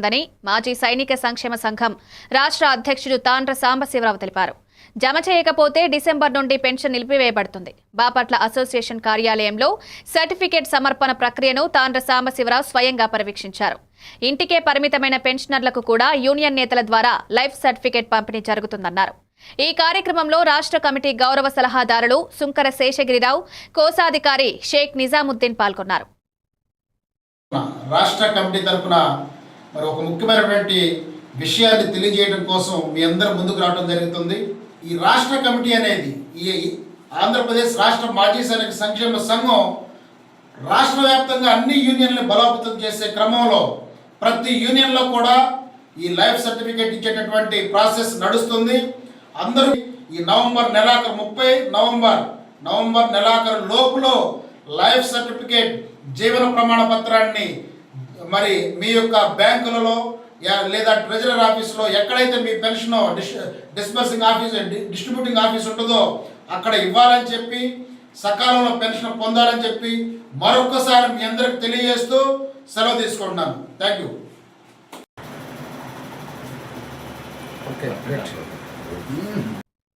దని మాజీ సైనిక సంక్షేమ సంఘం రాష్ట్ర అధ్యక్షుడు తాండ్ర సాంబశివరావు తెలిపారు. జమ చేయకపోతే డిసెంబర్ నుండి పెన్షన్ నిలిపివేయబడుతుంది. బాపట్ల అసోసియేషన్ కార్యాలయంలో సర్టిఫికేట్ సమర్పణ ప్రక్రియను తాండ్ర సాంబశివరావు స్వయంగా పర్యవేక్షించారు. ఇంటికే పరిమితమైన పెన్షనర్లకు కూడా యూనియన్ నేతల ద్వారా లైఫ్ సర్టిఫికేట్ పంపిణీ జరుగుతుందన్నారు. ఈ కార్యక్రమంలో రాష్ట్ర కమిటీ గౌరవ సలహాదారులు సుంకర శేషగిరిరావు, కోశాధికారి షేక్ నిజాముద్దీన్ పాల్గొన్నారు. రాష్ట్ర కమిటీ తరఫున మరి ఒక ముఖ్యమైనటువంటి విషయాన్ని తెలియజేయడం కోసం మీ అందరూ ముందుకు రావడం జరుగుతుంది. ఈ రాష్ట్ర కమిటీ అనేది ఈ ఆంధ్రప్రదేశ్ రాష్ట్ర మాజీ సైనిక సంక్షేమ సంఘం రాష్ట్ర వ్యాప్తంగా అన్ని యూనియన్లను బలోపేతం చేసే క్రమంలో ప్రతి యూనియన్లో కూడా ఈ లైఫ్ సర్టిఫికేట్ ఇచ్చేటటువంటి ప్రాసెస్ నడుస్తుంది. అందరూ ఈ నవంబర్ నెలాఖరు 30 నవంబర్ నెలాఖరు లోపులో లైఫ్ సర్టిఫికేట్ జీవన ప్రమాణ పత్రాన్ని మరి మీ యొక్క బ్యాంకులలో లేదా ట్రెజరర్ ఆఫీసులో ఎక్కడైతే మీ pension disbursing office distributing office ఉంటుందో అక్కడ ఇవ్వాలని చెప్పి సకాలంలో పెన్షన్ పొందాలని చెప్పి మరొకసారి మీ అందరికి తెలియజేస్తూ సెలవు తీసుకుంటున్నాను. Thank you.